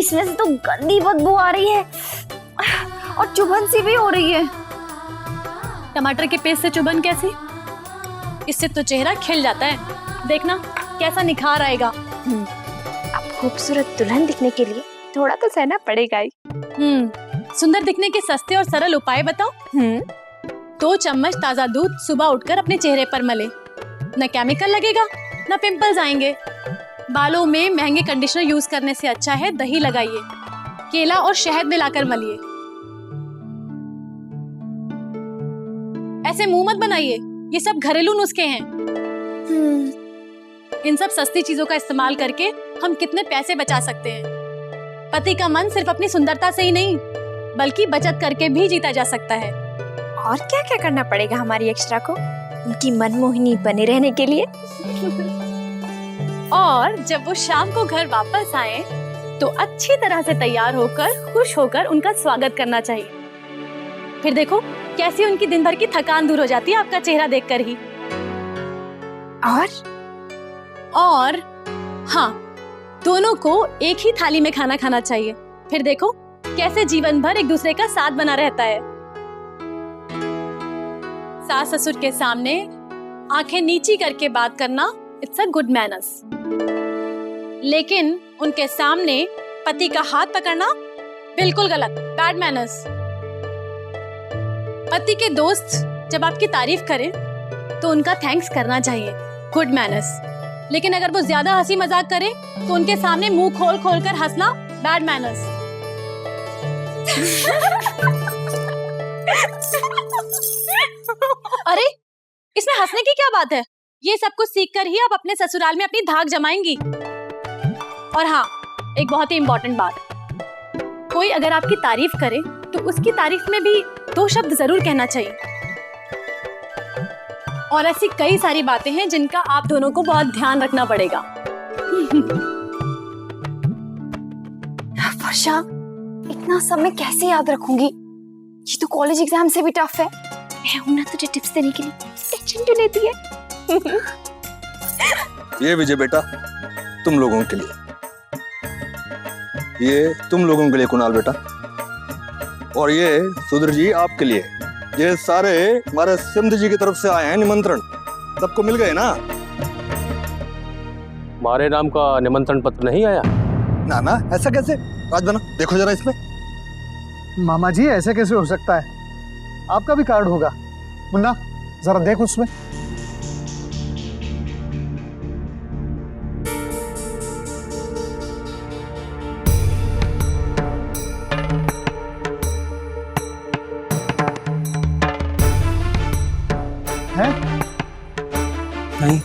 इसमें से तो गंदी बदबू आ रही है और चुभन सी भी हो रही है। टमाटर के पेस्ट से चुभन कैसी? इससे तो चेहरा खिल जाता है, देखना कैसा निखार आएगा। अब खूबसूरत दुल्हन दिखने के लिए थोड़ा तो सहना पड़ेगा ही। सुंदर दिखने के सस्ते और सरल उपाय बताओ। 2 चम्मच ताजा दूध सुबह उठकर अपने चेहरे पर मले, न केमिकल लगेगा न पिंपल्स आएंगे। बालों में महंगे कंडीशनर यूज करने से अच्छा है दही लगाइए, केला और शहद मिलाकर मलिए। ऐसे मुंह मत बनाइए, ये सब घरेलू नुस्खे हैं। इन सब सस्ती चीजों का इस्तेमाल करके हम कितने पैसे बचा सकते हैं। पति का मन सिर्फ अपनी सुंदरता से ही नहीं बल्कि बचत करके भी जीता जा सकता है। और क्या क्या करना पड़ेगा हमारी अक्षरा को उनकी मनमोहिनी बने रहने के लिए? और जब वो शाम को घर वापस आए तो अच्छी तरह से तैयार होकर खुश होकर उनका स्वागत करना चाहिए। फिर देखो कैसी उनकी दिन भर की थकान दूर हो जाती है आपका चेहरा देखकर ही। और हाँ, दोनों को एक ही थाली में खाना खाना चाहिए। फिर देखो कैसे जीवन भर एक दूसरे का साथ बना रहता है। सास ससुर के सामने आंखें नीची करके बात करना इट्स अ गुड मैनर्स, लेकिन उनके सामने पति का हाथ पकड़ना बिल्कुल गलत, बैड मैनर्स। पति के दोस्त जब आपकी तारीफ करें तो उनका थैंक्स करना चाहिए, गुड मैनर्स। लेकिन अगर वो ज्यादा हंसी मजाक करें तो उनके सामने मुंह खोल खोल कर हंसना बैड मैनर्स। अरे इसमें हंसने की क्या बात है? ये सब कुछ सीख कर ही आप अपने ससुराल में अपनी धाक जमाएंगी। और हाँ, एक बहुत ही इम्पोर्टेंट बात, कोई अगर आपकी तारीफ करे तो उसकी तारीफ में भी 2 शब्द जरूर कहना चाहिए। और ऐसी कई सारी बातें हैं जिनका आप दोनों को बहुत ध्यान रखना पड़ेगा। वर्षा, इतना सब मैं कैसे याद रखूंगी? ये तो कॉलेज एग्जाम से भी टफ है। मैं हूं ना तुझे टिप्स देने के लिए, टेंशन क्यों लेती है? ये विजय बेटा तुम लोगों के लिए, ये तुम लोगों के लिए कुणाल बेटा, और ये सुधीर जी आपके लिए। ये सारे हमारे सिंध जी की तरफ से आए हैं निमंत्रण, सबको मिल गए ना? हमारे नाम का निमंत्रण पत्र नहीं आया? ना ना, ऐसा कैसे? राजबना देखो जरा इसमें। मामा जी ऐसे कैसे हो सकता है? आपका भी कार्ड होगा। मुन्ना जरा देख उसमें। है? नहीं,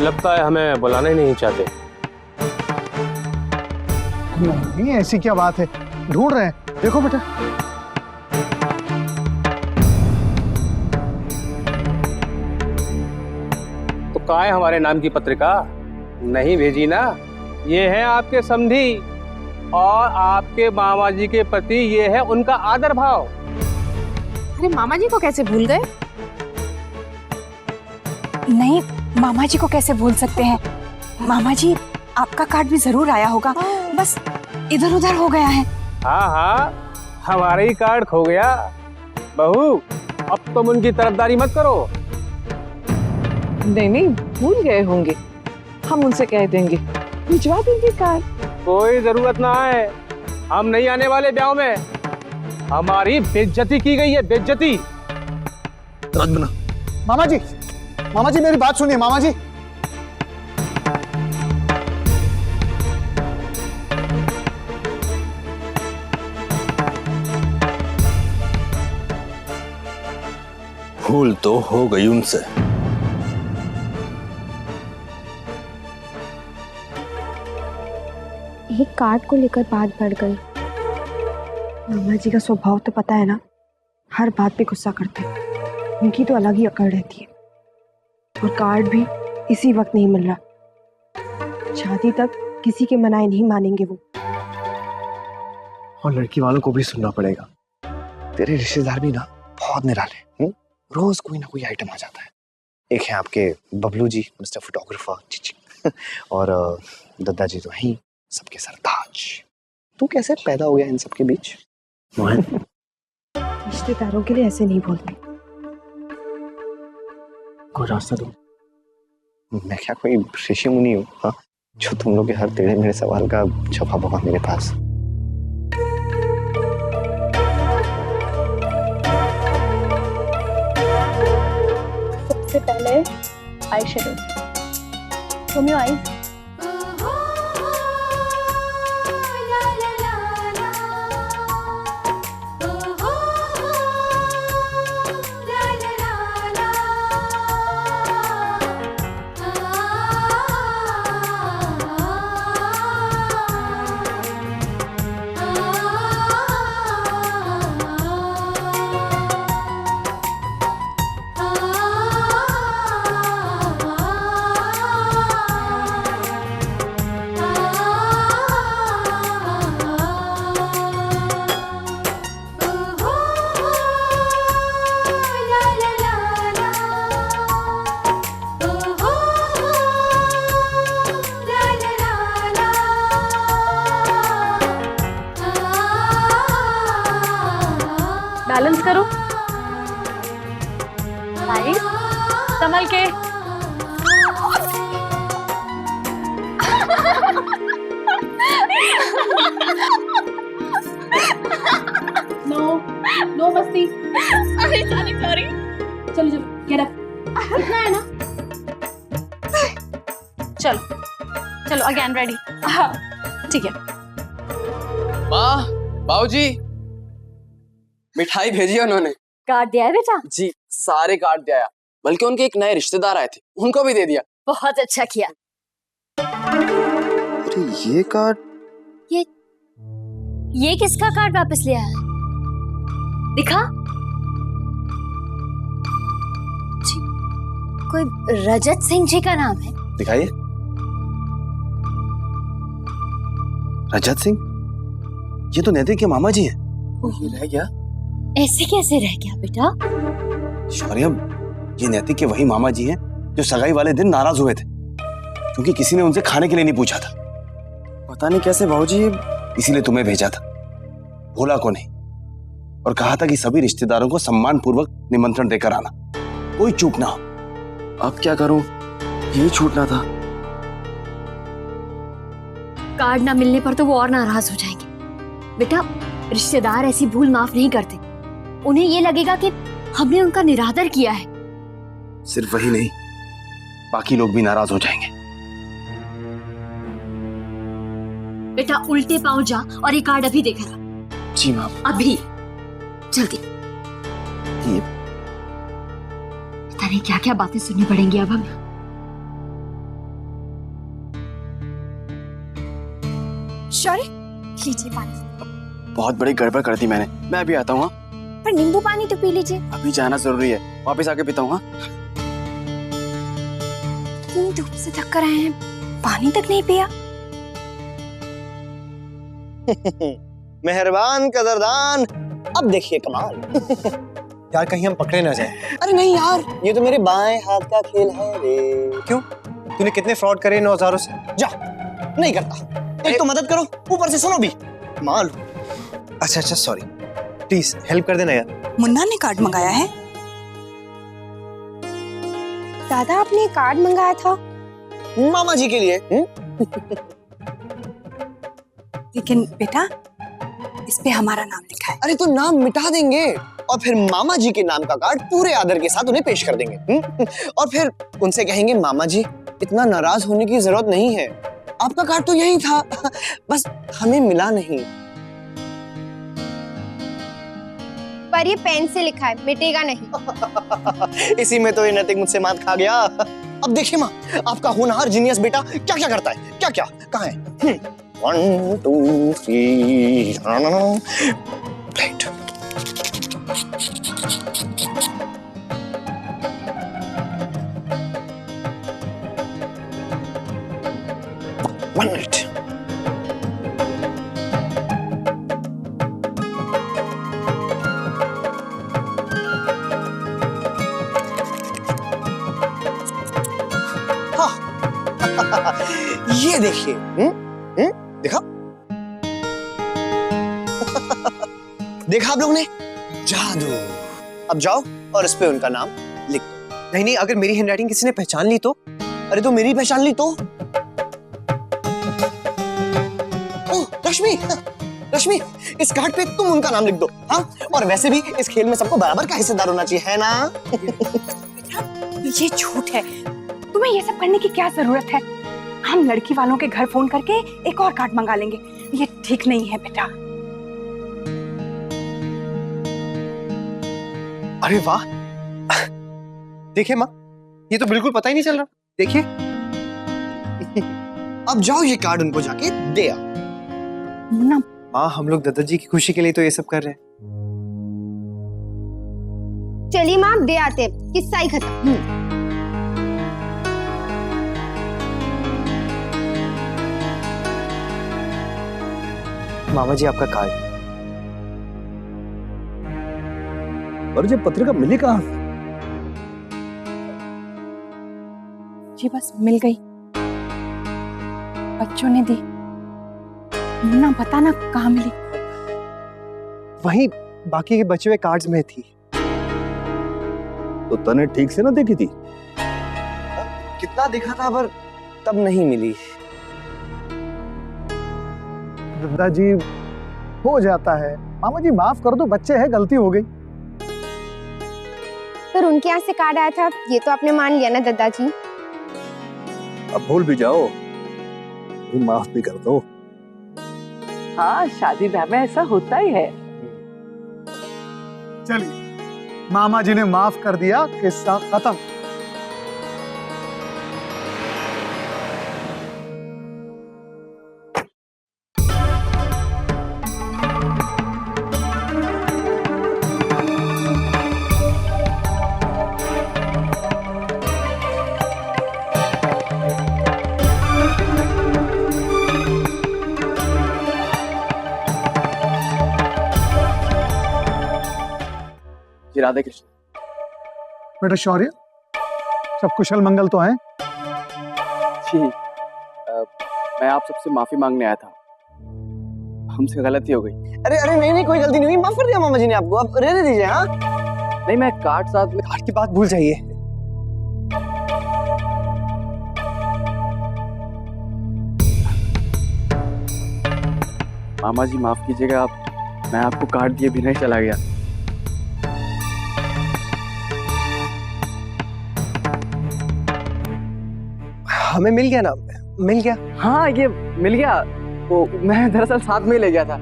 लगता है हमें बुलाना ही नहीं चाहते। नहीं, ऐसी क्या बात है? ढूंढ रहे हैं, देखो बेटा। तो कहाँ है हमारे नाम की पत्रिका? नहीं भेजी ना? ये है आपके समधी और आपके मामा जी के प्रति ये है उनका आदर भाव। अरे मामा जी को कैसे भूल गए? नहीं, मामा जी को कैसे भूल सकते हैं? मामा जी, आपका कार्ड भी जरूर आया होगा, बस इधर उधर हो गया है। हाँ हाँ, हमारा ही कार्ड खो गया। बहू, अब तुम उनकी तरफदारी मत करो। नहीं नहीं, भूल गए होंगे, हम उनसे कह देंगे, भिजवा देंगे कार्ड। कोई जरूरत ना है, हम नहीं आने वाले ब्याह में। हमारी बेइज्जती की गई है, बेइज्जती। राजबना। मामा जी मेरी बात सुनिए मामा जी। भूल तो हो गई उनसे। एक कार्ड को लेकर बात बढ़ गई। मामा जी का स्वभाव तो पता है ना, हर बात पे गुस्सा करते हैं। उनकी तो अलग ही अकड़ रहती है। और कार्ड भी इसी वक्त नहीं मिल रहा। शादी तक किसी के मनाए नहीं मानेंगे वो। और लड़की वालों को भी सुनना पड़ेगा। तेरे रिश्तेदार भी ना बहुत निराले, रोज कोई ना कोई आइटम आ जाता है। एक है आपके बबलू जी, मिस्टर फोटोग्राफर, और दादाजी तो ही सबके सरताज। तू कैसे पैदा हो गया इन सबके बीच? मोहन, रिश्तेदारों के लिए ऐसे नहीं बोलते। कोई रास्ता दो। मैं क्या कोई ऋषि मुनि हूँ, हाँ, जो तुम लोग के हर टेढ़े मेरे सवाल का जवाब होगा मेरे पास? सबसे पहले आई शेडो। तुम आई बैलेंस करो। साइड संभल के। नो मस्ती। Sorry sorry. चलो गेट अप। इतना है ना? चलो अगेन रेडी। ठीक है। माँ, बाबूजी, मिठाई भेजी है उन्होंने। कार्ड दिया है बेटा? जी, सारे कार्ड दिया, बल्कि उनके एक नए रिश्तेदार आए थे, उनको भी दे दिया। बहुत अच्छा किया। अरे ये कार्ड, ये किसका कार्ड वापस ले आया है? दिखा। जी, कोई रजत सिंह जी का नाम है। दिखाइए। रजत सिंह, ये तो नैतिक के मामा जी हैं। ये रह गया? ऐसे कैसे रह गया बेटा? शौर्य, ये नैतिक के वही मामा जी हैं जो सगाई वाले दिन नाराज हुए थे क्योंकि किसी ने उनसे खाने के लिए नहीं पूछा था। पता नहीं कैसे बाबूजी, इसीलिए तुम्हें भेजा था, भोला को नहीं, और कहा था कि सभी रिश्तेदारों को सम्मान पूर्वक निमंत्रण देकर आना, कोई चूक ना हो। अब क्या करूं, यही छूटना था। कार्ड ना मिलने पर तो वो और नाराज हो जाएंगे। बेटा, रिश्तेदार ऐसी भूल माफ नहीं करते। उन्हें ये लगेगा कि हमने उनका निरादर किया है। सिर्फ वही नहीं, बाकी लोग भी नाराज हो जाएंगे। बेटा, उल्टे पांव जा और ये कार्ड अभी देकर आ। जी माँ। अभी जल्दी। ये पता नहीं क्या क्या बातें सुननी पड़ेंगी अब हमें। शौर्य, लीजिए पानी। बहुत बड़ी गड़बड़ कर दी मैंने, मैं अभी आता हूँ। पर नींबू पानी तो पी लीजिए। अभी जाना जरूरी है, वापस आके पीता हूँ। इतनी धूप से थक कर आए हैं, पानी तक नहीं पिया। मेहरबान कदरदान, अब देखिए कमाल। यार कहीं हम पकड़े ना जाए। अरे नहीं यार, ये तो मेरे बाएं हाथ का खेल है रे। क्यों? तूने कितने फ्रॉड करे इन औजारों से? जा, नहीं करता। एक तो मदद करो, ऊपर से सुनो भी। माल। अच्छा सॉरी, प्लीज हेल्प कर देना यार। मुन्ना ने कार्ड मंगाया है। दादा, आपने कार्ड मंगाया था मामा जी के लिए। लेकिन बेटा, इस पे हमारा नाम लिखा है। अरे तो नाम मिटा देंगे और फिर मामा जी के नाम का कार्ड पूरे आदर के साथ उन्हें पेश कर देंगे। और फिर उनसे कहेंगे, मामा जी, इतना नाराज होने की जरूरत नहीं है, आपका कार्ड तो यही था, बस हमें मिला नहीं। पर ये पेन से लिखा है, मिटेगा नहीं। इसी में तो ये नैतिक मुझसे मात खा गया। अब देखिए माँ, आपका होनहार जीनियस बेटा क्या क्या करता है। क्या क्या कहाँ है? 1 2 3 राइट। One minute. देखिए। देखा देखा आप लोग ने, जादू। अब जाओ और इस पे उनका नाम लिख दो। नहीं नहीं, अगर मेरी हैंडराइटिंग किसी ने पहचान ली तो? अरे तो मेरी पहचान ली तो? ओह रश्मि, रश्मि इस कार्ड पे तुम उनका नाम लिख दो। हाँ, और वैसे भी इस खेल में सबको बराबर का हिस्सेदार होना चाहिए, है ना? ये झूठ है, तुम्हें ये सब करने की क्या जरूरत है? हम लड़की वालों के घर फोन करके एक और कार्ड मंगा लेंगे। ये ठीक नहीं है बेटा। अरे वाह, देखिए माँ, ये तो बिल्कुल पता ही नहीं चल रहा। देखिए। अब जाओ ये कार्ड उनको जाके दे आओ। मुन्ना, माँ हम लोग दादाजी की खुशी के लिए तो ये सब कर रहे हैं। चलिए माँ, आप दे आते हैं, किस्सा ही खत्म। मामा जी आपका कार्ड। और ये पत्रिका मिली कहाँ से? जी बस मिल गई, बच्चों ने दी। मुन्ना बता ना कहाँ मिली? वहीं बाकी के बचे हुए कार्ड्स में थी। तो तने ठीक से ना देखी थी? कितना देखा था पर तब नहीं मिली। दादाजी हो जाता है, मामा जी माफ कर दो, बच्चे हैं, गलती हो गई। पर उनके यहाँ से कार्ड आया था, ये तो आपने मान लिया ना दादाजी? अब भूल भी जाओ, माफ भी कर दो। हाँ, शादी ब्याह में ऐसा होता ही है। चलिए, मामा जी ने माफ कर दिया, किस्सा खत्म। जी राधे कृष्ण। बेटा शौर्य, सब कुशल मंगल तो है? जी मैं आप सबसे माफी मांगने आया था, हमसे गलती हो गई। अरे अरे नहीं नहीं, कोई गलती नहीं हुई, माफ कर दिया मामा जी ने आपको, अब रहने दीजिए। हाँ नहीं, मैं कार्ड साथ में। कार्ड की बात भूल जाइए। मामा जी माफ कीजिएगा, मैं आपको कार्ड दिए बिना ही चला गया। हमें मिल गया ना, मिल गया। हाँ ये मिल गया, वो मैं दरअसल साथ में ही ले गया था।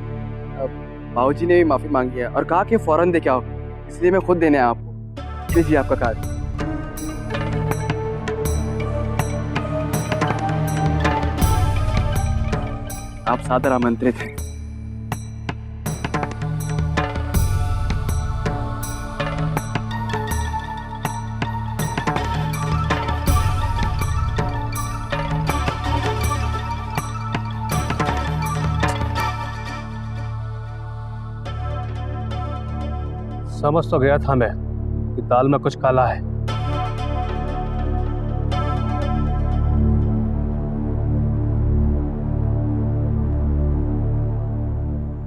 बाबूजी ने भी माफी मांगी है और कहा कि फौरन दे के आओ, इसलिए मैं खुद देने आया आपको। लीजिए आपका कार्ड। आप सादर आमंत्रित हैं। समझ तो गया था मैं कि दाल में कुछ काला है।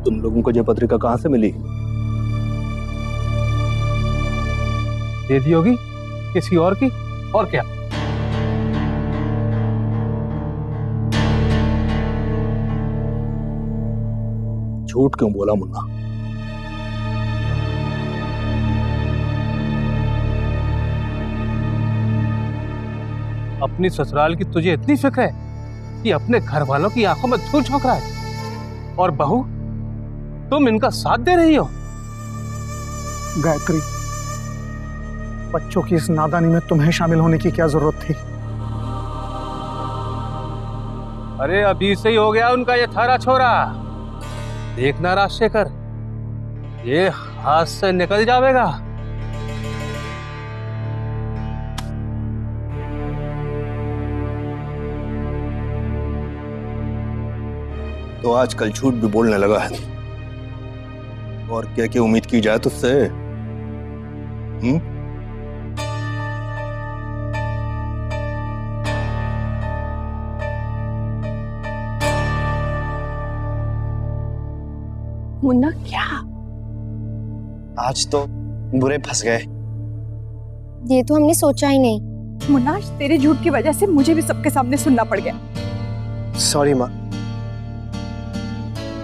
तुम लोगों को ये पत्रिका कहाँ से मिली? दे दी होगी किसी और की, और क्या? झूठ क्यों बोला मुन्ना? अपनी ससुराल की तुझे इतनी फिक्र है कि अपने घर वालों की आंखों में धूल झोंक रहा है, और बहू तुम इनका साथ दे रही हो। गायत्री, बच्चों की इस नादानी में तुम्हें शामिल होने की क्या जरूरत थी? अरे अभी से ही हो गया उनका ये थारा छोरा। देखना राजशेखर, ये हाथ से निकल जाएगा। तो आजकल झूठ भी बोलने लगा है, और क्या क्या उम्मीद की जाए तुझसे? मुन्ना क्या? आज तो बुरे फंस गए। ये तो हमने सोचा ही नहीं। मुन्ना, आज तेरे झूठ की वजह से मुझे भी सबके सामने सुनना पड़ गया। सॉरी माँ।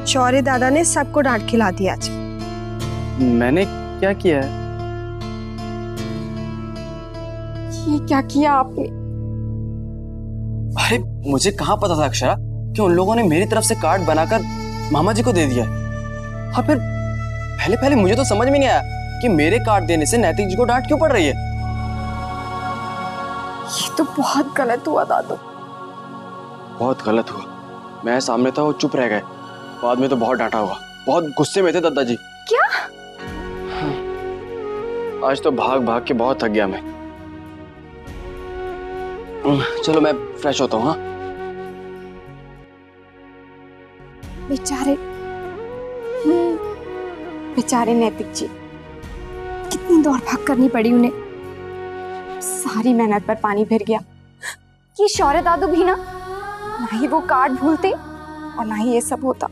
शौर्य दादा ने सबको डांट खिला दी आज। मैंने क्या किया है? ये क्या किया आपने? अरे मुझे कहाँ पता था अक्षरा कि उन लोगों ने मेरी तरफ से कार्ड बनाकर मामा जी को दे दिया है। और फिर पहले पहले मुझे तो समझ में नहीं आया कि मेरे कार्ड देने से नैतिक जी को डांट क्यों पड़ रही है। ये तो बहुत गलत हुआ दादू। बहुत गलत हुआ। मैं सामने था, वो चुप रह गए। बाद में तो बहुत डांटा होगा। बहुत गुस्से में थे दादाजी। क्या? आज तो भाग भाग के बहुत थक गया मैं। चलो मैं फ्रेश होता हूँ। हाँ बेचारे नैतिक जी, कितनी दौड़ भाग करनी पड़ी उन्हें। सारी मेहनत पर पानी फिर गया। ये शौर्य दादू भी ना ही वो कार्ड भूलते और ना ही ये सब होता।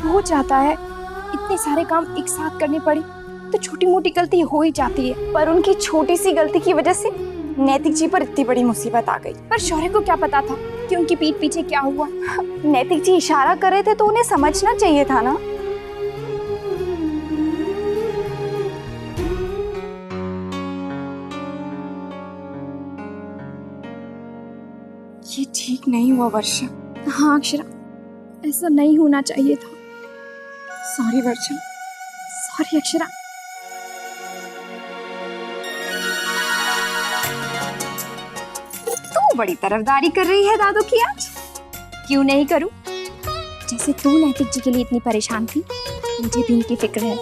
हो जाता है, इतने सारे काम एक साथ करने पड़ी तो छोटी मोटी गलती हो ही जाती है। पर उनकी छोटी सी गलती की वजह से नैतिक जी पर इतनी बड़ी मुसीबत आ गई। पर शौर्य को क्या पता था कि उनकी पीठ पीछे क्या हुआ। नैतिक जी इशारा कर रहे थे तो उन्हें समझना चाहिए था ना। ये ठीक नहीं हुआ वर्षा। हाँ अक्षरा, ऐसा नहीं होना चाहिए था। सॉरी वर्षा, सॉरी अक्षरा। तू बड़ी तरफदारी कर रही है दादू की आज। क्यों नहीं करूं? जैसे तू नैतिक जी के लिए इतनी परेशान थी, मुझे भी इनकी फिक्र है।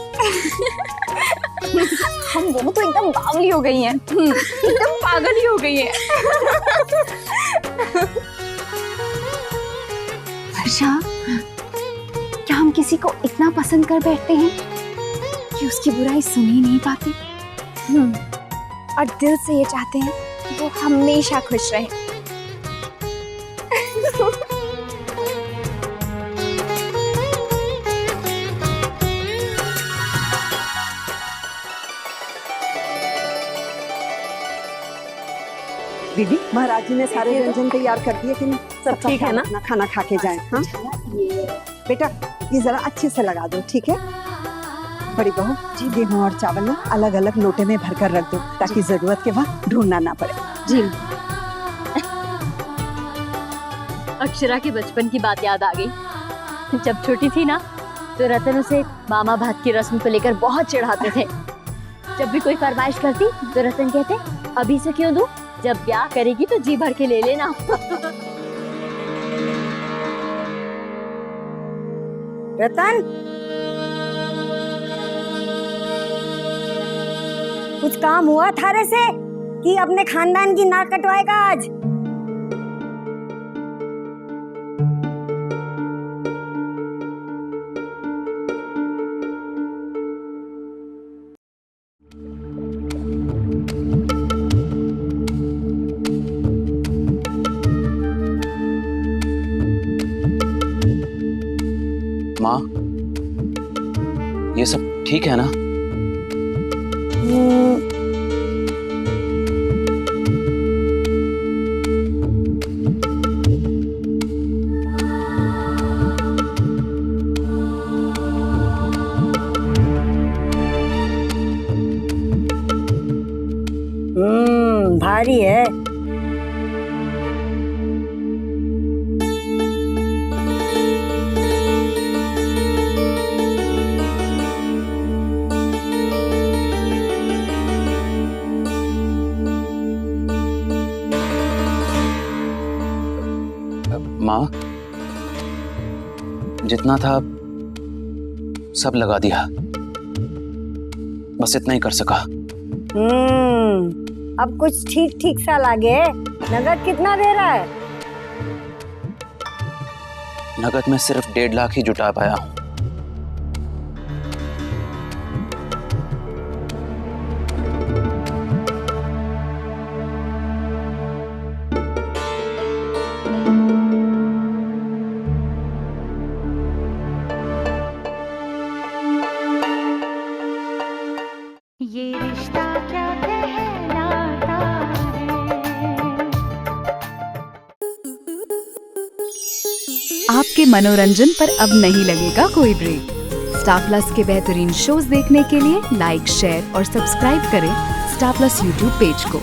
हम दोनों तो एकदम बावली हो गई हैं, एकदम पागल ही हो गई हैं। वर्षा, क्या हम किसी को इतना पसंद कर बैठते हैं कि उसकी बुराई सुन ही नहीं पाते? और दिल से ये चाहते हैं कि वो हमेशा खुश रहे। दीदी, महाराज जी ने सारे व्यंजन तैयार कर दिए कि नहीं? सब ठीक है ना? अपना खाना खा के जाएं। हाँ बेटा, ये जरा अच्छे से लगा दो, ठीक है? बड़ी बहू जी, गेहूं और चावल ना अलग अलग लोटे में भरकर रख दो ताकि जरूरत के वक्त ढूंढना ना पड़े। जी। अक्षरा के बचपन की बात याद आ गई। जब छोटी थी ना तो रतन उसे मामा भात की रस्म को लेकर बहुत चिढ़ाते थे। जब भी कोई फरमाइश करती तो रतन कहते, अभी से क्यों दूं? जब ब्याह करेगी तो जी भर के ले लेना। रतन, कुछ काम हुआ थारे से कि अपने खानदान की नाक कटवाएगा आज? माँ, ये सब ठीक है ना? भारी है। माँ, जितना था सब लगा दिया, बस इतना ही कर सका। अब कुछ ठीक ठीक सा लगे। नगद कितना दे रहा है? नगद में सिर्फ 1.5 लाख ही जुटा पाया हूँ। आपके मनोरंजन पर अब नहीं लगेगा कोई ब्रेक। स्टार प्लस के बेहतरीन शोज देखने के लिए लाइक, शेयर और सब्सक्राइब करें स्टार प्लस यूट्यूब पेज को।